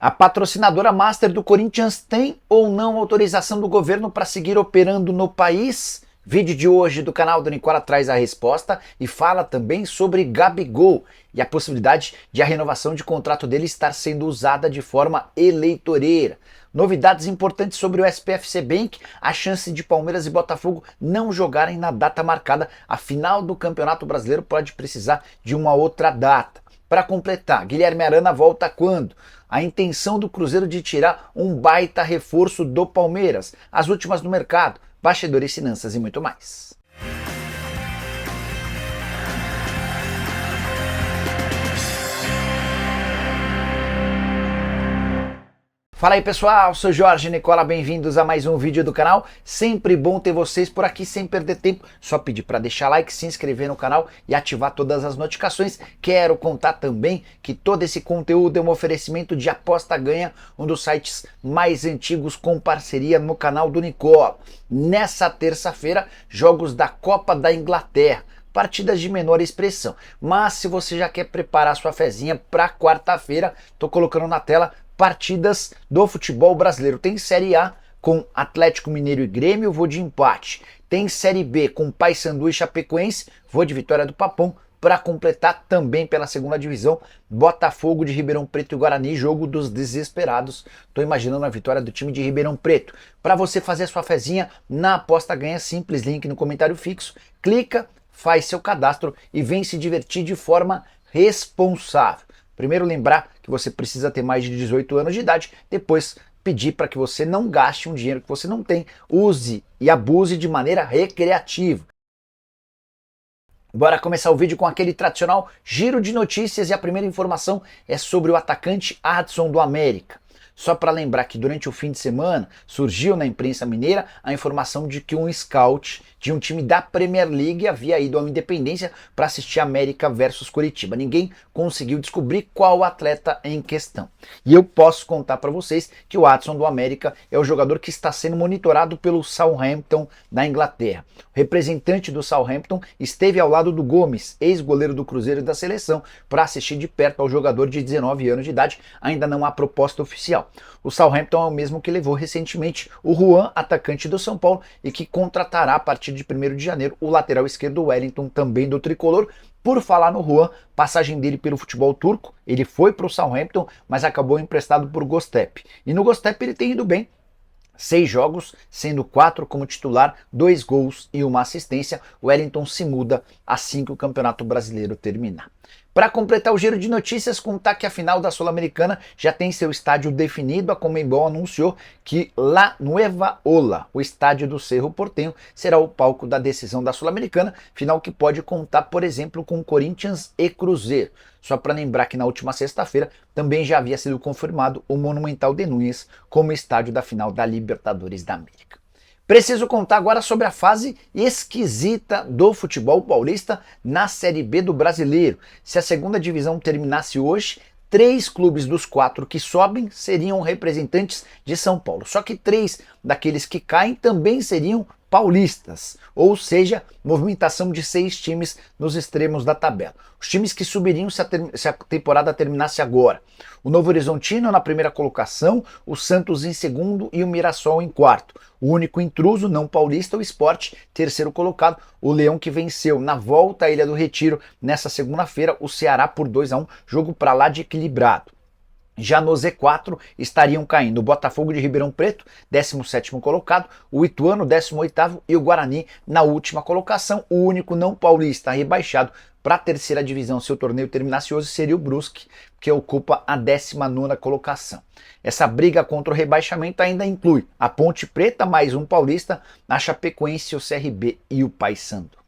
A patrocinadora master do Corinthians tem ou não autorização do governo para seguir operando no país? Vídeo de hoje do canal do Nicola traz a resposta e fala também sobre Gabigol e a possibilidade de a renovação de contrato dele estar sendo usada de forma eleitoreira. Novidades importantes sobre o SPFC Bank, a chance de Palmeiras e Botafogo não jogarem na data marcada. A final do Campeonato Brasileiro pode precisar de uma outra data. Para completar, Guilherme Arana volta quando? A intenção do Cruzeiro de tirar um baita reforço do Palmeiras, as últimas no mercado, bastidores, finanças e muito mais. Fala aí pessoal, sou Jorge Nicola, bem-vindos a mais um vídeo do canal. Sempre bom ter vocês por aqui sem perder tempo. Só pedir para deixar like, se inscrever no canal e ativar todas as notificações. Quero contar também que todo esse conteúdo é um oferecimento de Aposta Ganha, um dos sites mais antigos com parceria no canal do Nicola. Nessa terça-feira, jogos da Copa da Inglaterra. Partidas de menor expressão. Mas se você já quer preparar sua fezinha para quarta-feira, tô colocando na tela partidas do futebol brasileiro. Tem Série A com Atlético Mineiro e Grêmio, vou de empate. Tem Série B com Paysandu e Chapecoense, vou de vitória do Papão. Para completar também pela segunda divisão, Botafogo de Ribeirão Preto e Guarani, jogo dos desesperados. Estou imaginando a vitória do time de Ribeirão Preto. Para você fazer sua fezinha na Aposta Ganha, simples, link no comentário fixo. Clica, faz seu cadastro e vem se divertir de forma responsável. Primeiro lembrar que você precisa ter mais de 18 anos de idade, depois pedir para que você não gaste um dinheiro que você não tem, use e abuse de maneira recreativa. Bora começar o vídeo com aquele tradicional giro de notícias e a primeira informação é sobre o atacante Adson do América. Só para lembrar que durante o fim de semana surgiu na imprensa mineira a informação de que um scout de um time da Premier League havia ido ao Independência para assistir América versus Curitiba. Ninguém conseguiu descobrir qual atleta em questão. E eu posso contar para vocês que o Adson do América é o jogador que está sendo monitorado pelo Southampton da Inglaterra. O representante do Southampton esteve ao lado do Gomes, ex-goleiro do Cruzeiro e da seleção, para assistir de perto ao jogador de 19 anos de idade. Ainda não há proposta oficial. O Southampton é o mesmo que levou recentemente o Juan, atacante do São Paulo, e que contratará a partir de 1º de janeiro o lateral esquerdo Wellington, também do Tricolor. Por falar no Juan, passagem dele pelo futebol turco, ele foi para o Southampton, mas acabou emprestado por Göztepe. E no Göztepe ele tem ido bem. 6 jogos, sendo 4 como titular, 2 gols e 1 assistência. O Wellington se muda assim que o Campeonato Brasileiro terminar. Para completar o giro de notícias, contar que a final da Sul-Americana já tem seu estádio definido. A Conmebol anunciou que La Nueva Ola, o estádio do Cerro Porteño, será o palco da decisão da Sul-Americana, final que pode contar, por exemplo, com Corinthians e Cruzeiro. Só para lembrar que na última sexta-feira também já havia sido confirmado o Monumental de Núñez como estádio da final da Libertadores da América. Preciso contar agora sobre a fase esquisita do futebol paulista na Série B do Brasileiro. Se a segunda divisão terminasse hoje, 3 clubes dos 4 que sobem seriam representantes de São Paulo. Só que 3 daqueles que caem também seriam paulistas, ou seja, movimentação de 6 times nos extremos da tabela. Os times que subiriam se a temporada terminasse agora: o Novo Horizontino na primeira colocação, o Santos em segundo e o Mirassol em quarto. O único intruso não paulista, o Sport, terceiro colocado, o Leão, que venceu na volta à Ilha do Retiro nessa segunda-feira o Ceará por 2-1, jogo para lá de equilibrado. Já no Z4 estariam caindo o Botafogo de Ribeirão Preto, 17º colocado, o Ituano, 18º, e o Guarani na última colocação. O único não paulista rebaixado para a terceira divisão, se o torneio terminasse hoje, seria o Brusque, que ocupa a 19ª colocação. Essa briga contra o rebaixamento ainda inclui a Ponte Preta, mais um paulista, a Chapecoense, o CRB e o Paysandu.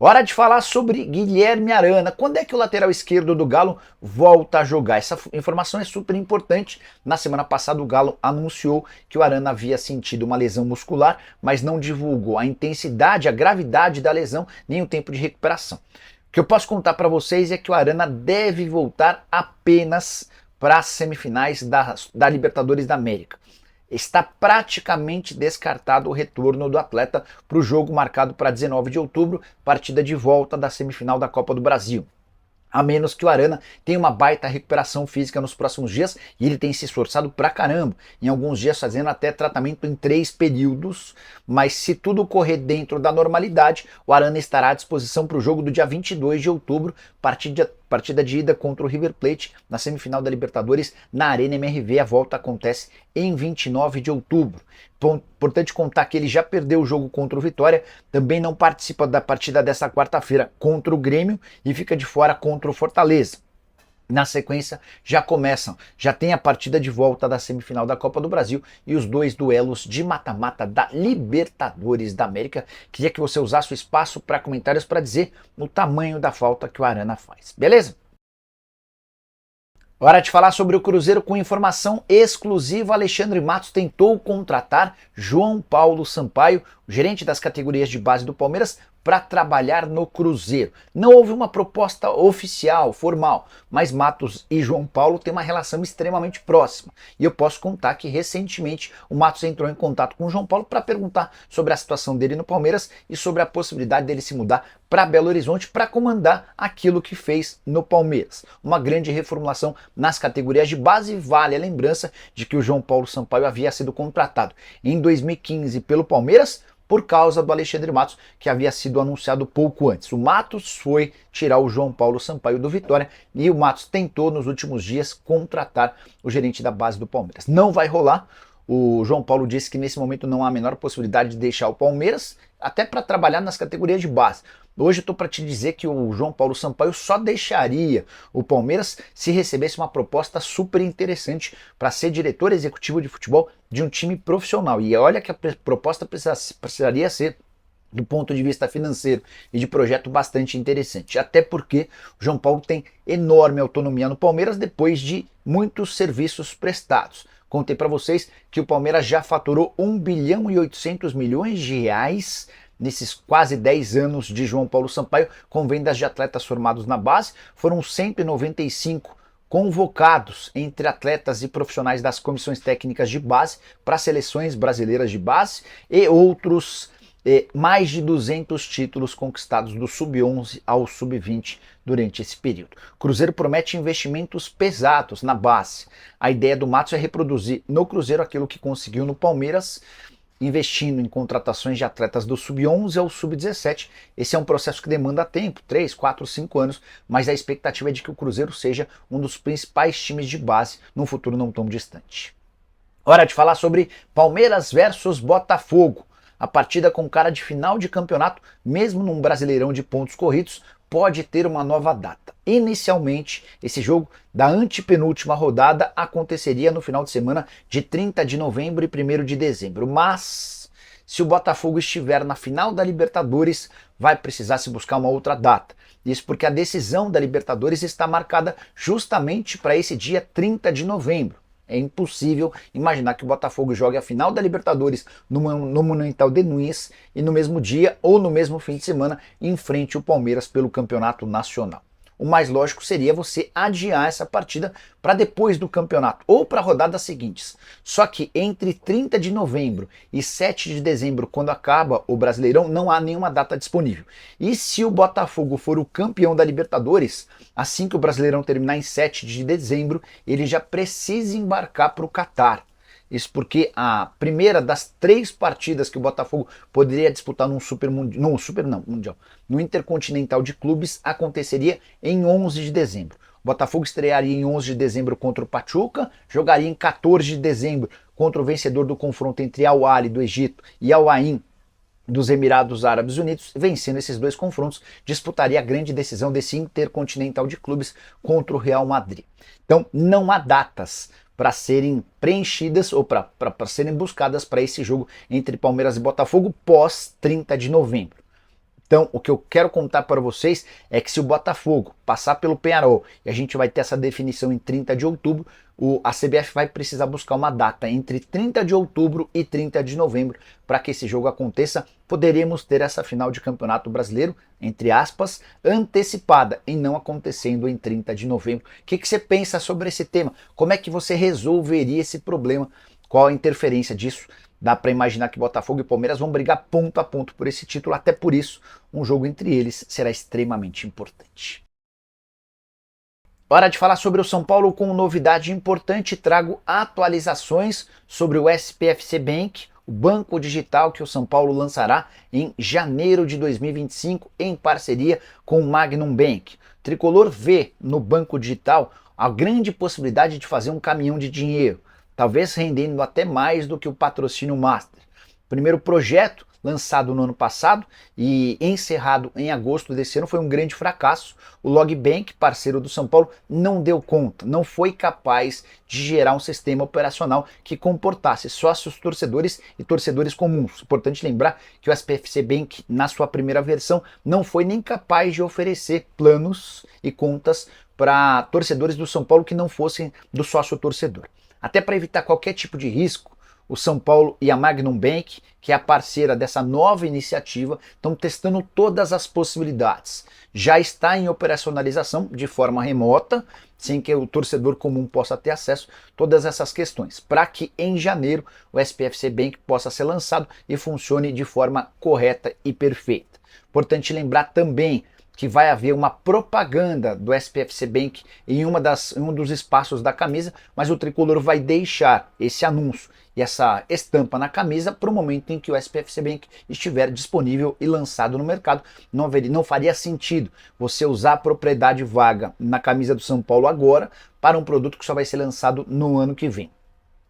Hora de falar sobre Guilherme Arana. Quando é que o lateral esquerdo do Galo volta a jogar? Essa informação é super importante. Na semana passada o Galo anunciou que o Arana havia sentido uma lesão muscular, mas não divulgou a intensidade, a gravidade da lesão, nem o tempo de recuperação. O que eu posso contar para vocês é que o Arana deve voltar apenas para as semifinais da Libertadores da América. Está praticamente descartado o retorno do atleta para o jogo marcado para 19 de outubro, partida de volta da semifinal da Copa do Brasil. A menos que o Arana tenha uma baita recuperação física nos próximos dias, e ele tem se esforçado pra caramba, em alguns dias fazendo até tratamento em 3 períodos, mas se tudo correr dentro da normalidade, o Arana estará à disposição para o jogo do dia 22 de outubro, partida de ida contra o River Plate, na semifinal da Libertadores, na Arena MRV. A volta acontece em 29 de outubro. Importante contar que ele já perdeu o jogo contra o Vitória, também não participa da partida dessa quarta-feira contra o Grêmio e fica de fora contra o Fortaleza. Na sequência, já tem a partida de volta da semifinal da Copa do Brasil e os 2 duelos de mata-mata da Libertadores da América. Queria que você usasse o espaço para comentários para dizer o tamanho da falta que o Arana faz, beleza? Hora de falar sobre o Cruzeiro com informação exclusiva. Alexandre Matos tentou contratar João Paulo Sampaio, gerente das categorias de base do Palmeiras, para trabalhar no Cruzeiro. Não houve uma proposta oficial, formal, mas Matos e João Paulo têm uma relação extremamente próxima. E eu posso contar que recentemente o Matos entrou em contato com o João Paulo para perguntar sobre a situação dele no Palmeiras e sobre a possibilidade dele se mudar para Belo Horizonte para comandar aquilo que fez no Palmeiras. Uma grande reformulação nas categorias de base. Vale a lembrança de que o João Paulo Sampaio havia sido contratado em 2015 pelo Palmeiras por causa do Alexandre Matos, que havia sido anunciado pouco antes. O Matos foi tirar o João Paulo Sampaio do Vitória e o Matos tentou nos últimos dias contratar o gerente da base do Palmeiras. Não vai rolar. O João Paulo disse que nesse momento não há a menor possibilidade de deixar o Palmeiras, até para trabalhar nas categorias de base. Hoje eu estou para te dizer que o João Paulo Sampaio só deixaria o Palmeiras se recebesse uma proposta super interessante para ser diretor executivo de futebol de um time profissional. E olha que a proposta precisaria ser, do ponto de vista financeiro e de projeto, bastante interessante. Até porque o João Paulo tem enorme autonomia no Palmeiras depois de muitos serviços prestados. Contei para vocês que o Palmeiras já faturou 1 bilhão e 800 milhões de reais nesses quase 10 anos de João Paulo Sampaio, com vendas de atletas formados na base. Foram 195 convocados entre atletas e profissionais das comissões técnicas de base para seleções brasileiras de base e outros mais de 200 títulos conquistados do sub-11 ao sub-20 durante esse período. O Cruzeiro promete investimentos pesados na base. A ideia do Matos é reproduzir no Cruzeiro aquilo que conseguiu no Palmeiras, investindo em contratações de atletas do sub-11 ao sub-17. Esse é um processo que demanda tempo, 3, 4, 5 anos, mas a expectativa é de que o Cruzeiro seja um dos principais times de base num futuro não tão distante. Hora de falar sobre Palmeiras versus Botafogo. A partida com cara de final de campeonato, mesmo num Brasileirão de pontos corridos, pode ter uma nova data. Inicialmente, esse jogo da antepenúltima rodada aconteceria no final de semana de 30 de novembro e 1º de dezembro. Mas, se o Botafogo estiver na final da Libertadores, vai precisar se buscar uma outra data. Isso porque a decisão da Libertadores está marcada justamente para esse dia 30 de novembro. É impossível imaginar que o Botafogo jogue a final da Libertadores no Monumental de Nunes e no mesmo dia ou no mesmo fim de semana enfrente o Palmeiras pelo Campeonato Nacional. O mais lógico seria você adiar essa partida para depois do campeonato ou para rodadas seguintes. Só que entre 30 de novembro e 7 de dezembro, quando acaba o Brasileirão, não há nenhuma data disponível. E se o Botafogo for o campeão da Libertadores, assim que o Brasileirão terminar em 7 de dezembro, ele já precisa embarcar para o Catar. Isso porque a primeira das 3 partidas que o Botafogo poderia disputar no Intercontinental de Clubes aconteceria em 11 de dezembro. O Botafogo estrearia em 11 de dezembro contra o Pachuca, jogaria em 14 de dezembro contra o vencedor do confronto entre Al Ahly do Egito e Al Ain dos Emirados Árabes Unidos. Vencendo esses 2 confrontos, disputaria a grande decisão desse Intercontinental de Clubes contra o Real Madrid. Então não há datas para serem preenchidas ou para serem buscadas para esse jogo entre Palmeiras e Botafogo pós 30 de novembro. Então, o que eu quero contar para vocês é que se o Botafogo passar pelo Peñarol e a gente vai ter essa definição em 30 de outubro, a CBF vai precisar buscar uma data entre 30 de outubro e 30 de novembro para que esse jogo aconteça. Poderemos ter essa final de Campeonato Brasileiro, entre aspas, antecipada e não acontecendo em 30 de novembro. O que você pensa sobre esse tema? Como é que você resolveria esse problema? Qual a interferência disso? Dá para imaginar que Botafogo e Palmeiras vão brigar ponto a ponto por esse título, até por isso um jogo entre eles será extremamente importante. Hora de falar sobre o São Paulo com novidade importante. Trago atualizações sobre o SPFC Bank, o banco digital que o São Paulo lançará em janeiro de 2025 em parceria com o Magnum Bank. O Tricolor vê no banco digital a grande possibilidade de fazer um caminhão de dinheiro, talvez rendendo até mais do que o patrocínio Master. O primeiro projeto, lançado no ano passado e encerrado em agosto desse ano, foi um grande fracasso. O Logbank, parceiro do São Paulo, não deu conta, não foi capaz de gerar um sistema operacional que comportasse sócios torcedores e torcedores comuns. Importante lembrar que o SPFC Bank, na sua primeira versão, não foi nem capaz de oferecer planos e contas para torcedores do São Paulo que não fossem do sócio torcedor. Até para evitar qualquer tipo de risco, o São Paulo e a Magnum Bank, que é a parceira dessa nova iniciativa, estão testando todas as possibilidades. Já está em operacionalização de forma remota, sem que o torcedor comum possa ter acesso a todas essas questões, para que em janeiro o SPFC Bank possa ser lançado e funcione de forma correta e perfeita. Importante lembrar também que vai haver uma propaganda do SPFC Bank em um dos espaços da camisa, mas o Tricolor vai deixar esse anúncio e essa estampa na camisa para o momento em que o SPFC Bank estiver disponível e lançado no mercado. Não faria sentido você usar a propriedade vaga na camisa do São Paulo agora para um produto que só vai ser lançado no ano que vem.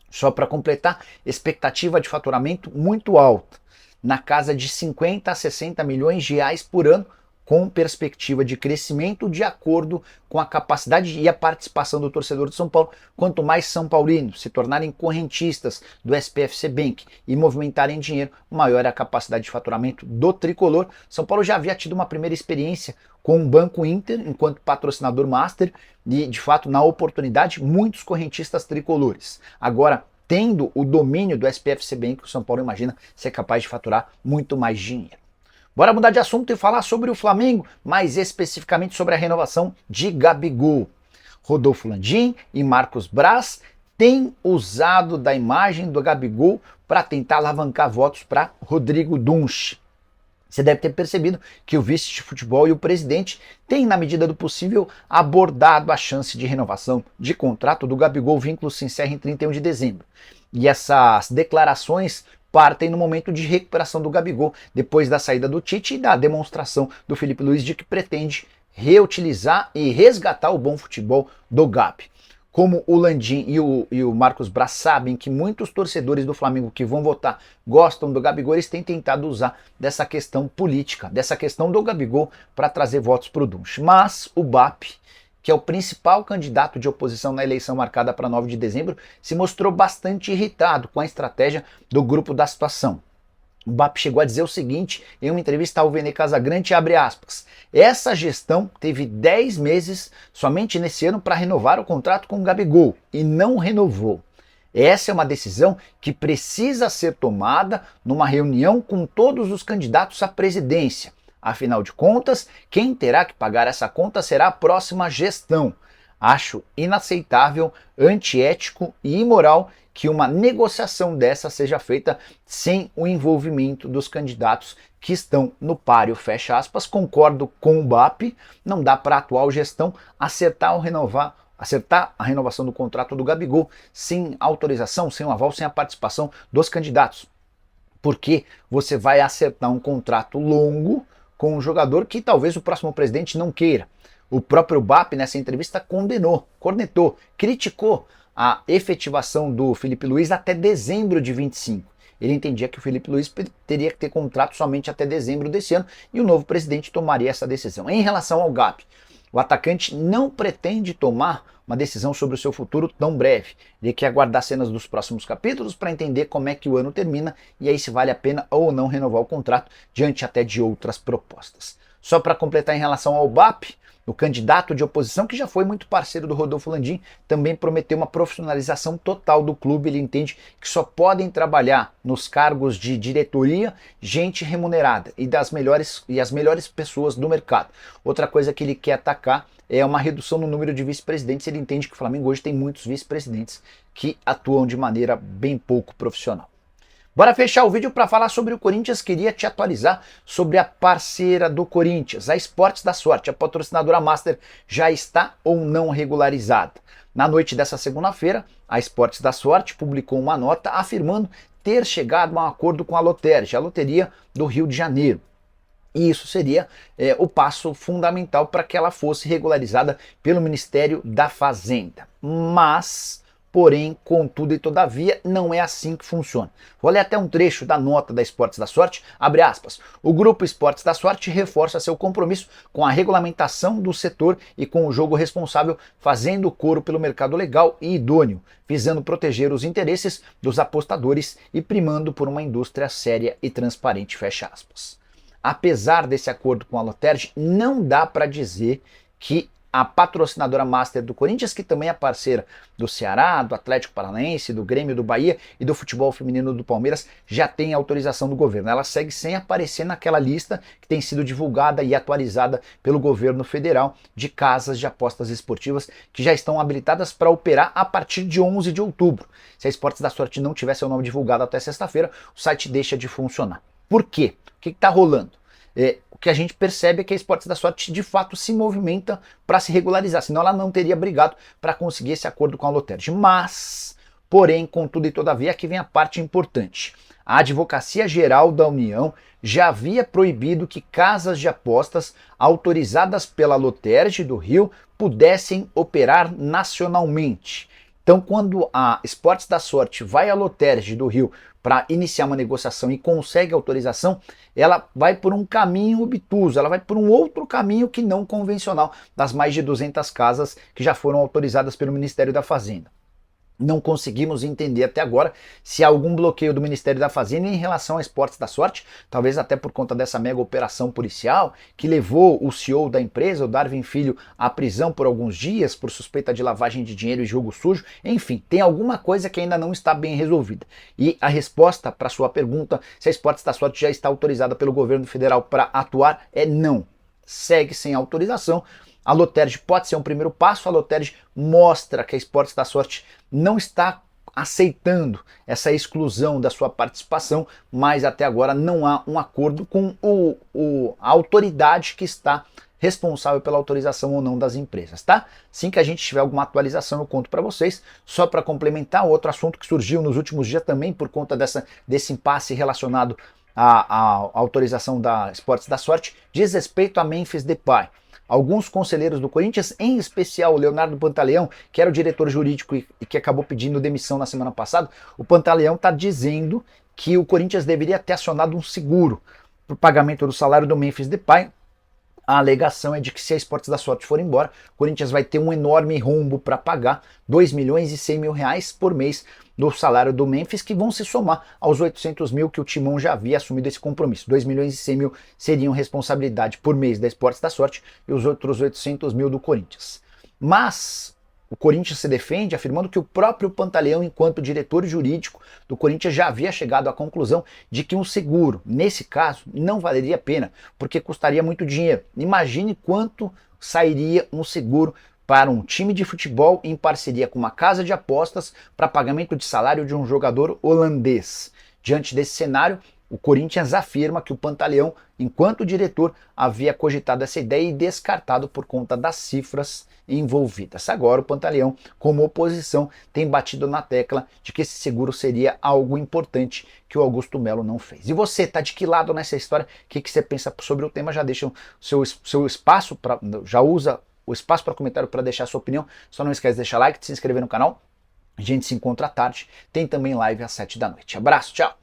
Só para completar, expectativa de faturamento muito alta, na casa de 50 a 60 milhões de reais por ano, com perspectiva de crescimento de acordo com a capacidade e a participação do torcedor de São Paulo. Quanto mais São Paulinos se tornarem correntistas do SPFC Bank e movimentarem dinheiro, maior é a capacidade de faturamento do Tricolor. São Paulo já havia tido uma primeira experiência com o Banco Inter enquanto patrocinador master e, de fato, na oportunidade, muitos correntistas tricolores. Agora, tendo o domínio do SPFC Bank, o São Paulo imagina ser capaz de faturar muito mais dinheiro. Bora mudar de assunto e falar sobre o Flamengo, mais especificamente sobre a renovação de Gabigol. Rodolfo Landim e Marcos Braz têm usado da imagem do Gabigol para tentar alavancar votos para Rodrigo Dunche. Você deve ter percebido que o vice de futebol e o presidente têm, na medida do possível, abordado a chance de renovação de contrato do Gabigol. O vínculo se encerra em 31 de dezembro. E essas declarações partem no momento de recuperação do Gabigol, depois da saída do Tite e da demonstração do Felipe Luiz de que pretende reutilizar e resgatar o bom futebol do Gabi. Como o Landim e o Marcos Braz sabem que muitos torcedores do Flamengo que vão votar gostam do Gabigol, eles têm tentado usar dessa questão política, dessa questão do Gabigol para trazer votos para o Dunche. Mas o BAP, que é o principal candidato de oposição na eleição marcada para 9 de dezembro, se mostrou bastante irritado com a estratégia do grupo da situação. O BAP chegou a dizer o seguinte em uma entrevista ao Vene Casagrande, abre aspas, essa gestão teve 10 meses somente nesse ano para renovar o contrato com o Gabigol e não renovou. Essa é uma decisão que precisa ser tomada numa reunião com todos os candidatos à presidência. Afinal de contas, quem terá que pagar essa conta será a próxima gestão. Acho inaceitável, antiético e imoral que uma negociação dessa seja feita sem o envolvimento dos candidatos que estão no páreo, fecha aspas. Concordo com o BAP, não dá para a atual gestão acertar a renovação do contrato do Gabigol sem autorização, sem o aval, sem a participação dos candidatos. Porque você vai acertar um contrato longo com um jogador que talvez o próximo presidente não queira. O próprio BAP, nessa entrevista, cornetou, criticou a efetivação do Felipe Luiz até dezembro de 25. Ele entendia que o Felipe Luiz teria que ter contrato somente até dezembro desse ano e o novo presidente tomaria essa decisão. Em relação ao GAP, o atacante não pretende tomar uma decisão sobre o seu futuro tão breve. Ele quer aguardar cenas dos próximos capítulos para entender como é que o ano termina e aí se vale a pena ou não renovar o contrato diante até de outras propostas. Só para completar em relação ao BAP, o candidato de oposição, que já foi muito parceiro do Rodolfo Landim, também prometeu uma profissionalização total do clube. Ele entende que só podem trabalhar nos cargos de diretoria gente remunerada e as melhores pessoas do mercado. Outra coisa que ele quer atacar é uma redução no número de vice-presidentes. Ele entende que o Flamengo hoje tem muitos vice-presidentes que atuam de maneira bem pouco profissional. Bora fechar o vídeo para falar sobre o Corinthians. Queria te atualizar sobre a parceira do Corinthians, a Esportes da Sorte. A patrocinadora Master já está ou não regularizada. Na noite dessa segunda-feira, a Esportes da Sorte publicou uma nota afirmando ter chegado a um acordo com a Lotterj, a Loteria do Rio de Janeiro. E isso seria o passo fundamental para que ela fosse regularizada pelo Ministério da Fazenda. Mas, porém, contudo e todavia, não é assim que funciona. Vou ler até um trecho da nota da Esportes da Sorte, abre aspas. O Grupo Esportes da Sorte reforça seu compromisso com a regulamentação do setor e com o jogo responsável, fazendo coro pelo mercado legal e idôneo, visando proteger os interesses dos apostadores e primando por uma indústria séria e transparente, fecha aspas. Apesar desse acordo com a Lotterj, não dá para dizer que a patrocinadora Master do Corinthians, que também é parceira do Ceará, do Atlético Paranaense, do Grêmio do Bahia e do futebol feminino do Palmeiras, já tem autorização do governo. Ela segue sem aparecer naquela lista que tem sido divulgada e atualizada pelo governo federal de casas de apostas esportivas que já estão habilitadas para operar a partir de 11 de outubro. Se a Esportes da Sorte não tiver seu nome divulgado até sexta-feira, o site deixa de funcionar. Por quê? O que está rolando? O que a gente percebe é que a Esportes da Sorte de fato se movimenta para se regularizar, senão ela não teria brigado para conseguir esse acordo com a Lotterj. Mas, porém, contudo e todavia, aqui vem a parte importante. A Advocacia Geral da União já havia proibido que casas de apostas autorizadas pela Lotterj do Rio pudessem operar nacionalmente. Então, quando a Esportes da Sorte vai à Lotterj do Rio para iniciar uma negociação e consegue autorização, ela vai por um caminho obtuso, ela vai por um outro caminho que não convencional das mais de 200 casas que já foram autorizadas pelo Ministério da Fazenda. Não conseguimos entender até agora se há algum bloqueio do Ministério da Fazenda em relação a Esportes da Sorte, talvez até por conta dessa mega operação policial que levou o CEO da empresa, o Darwin Filho, à prisão por alguns dias por suspeita de lavagem de dinheiro e jogo sujo. Enfim, tem alguma coisa que ainda não está bem resolvida. E a resposta para sua pergunta, se a Esportes da Sorte já está autorizada pelo governo federal para atuar, é não. Segue sem autorização. A Lotterj pode ser um primeiro passo, a Lotterj mostra que a Esportes da Sorte não está aceitando essa exclusão da sua participação, mas até agora não há um acordo com a autoridade que está responsável pela autorização ou não das empresas, tá? Assim que a gente tiver alguma atualização eu conto para vocês. Só para complementar, outro assunto que surgiu nos últimos dias também por conta desse impasse relacionado à autorização da Esportes da Sorte, diz respeito a Memphis Depay. Alguns conselheiros do Corinthians, em especial o Leonardo Pantaleão, que era o diretor jurídico e que acabou pedindo demissão na semana passada, o Pantaleão está dizendo que o Corinthians deveria ter acionado um seguro para o pagamento do salário do Memphis Depay. A alegação é de que se a Esportes da Sorte for embora, o Corinthians vai ter um enorme rombo para pagar 2 milhões e 100 mil reais por mês do salário do Memphis, que vão se somar aos 800 mil que o Timão já havia assumido esse compromisso. 2 milhões e 100 mil seriam responsabilidade por mês da Esportes da Sorte e os outros 800 mil do Corinthians. Mas o Corinthians se defende afirmando que o próprio Pantaleão, enquanto diretor jurídico do Corinthians, já havia chegado à conclusão de que um seguro, nesse caso, não valeria a pena, porque custaria muito dinheiro. Imagine quanto sairia um seguro para um time de futebol em parceria com uma casa de apostas para pagamento de salário de um jogador holandês. Diante desse cenário, o Corinthians afirma que o Pantaleão, enquanto diretor, havia cogitado essa ideia e descartado por conta das cifras envolvidas. Agora o Pantaleão, como oposição, tem batido na tecla de que esse seguro seria algo importante que o Augusto Melo não fez. E você, tá de que lado nessa história? O que você pensa sobre o tema? Já deixa o seu espaço, já usa o espaço para comentário para deixar a sua opinião. Só não esquece de deixar like, de se inscrever no canal. A gente se encontra à tarde. Tem também live às 7 da noite. Abraço, tchau!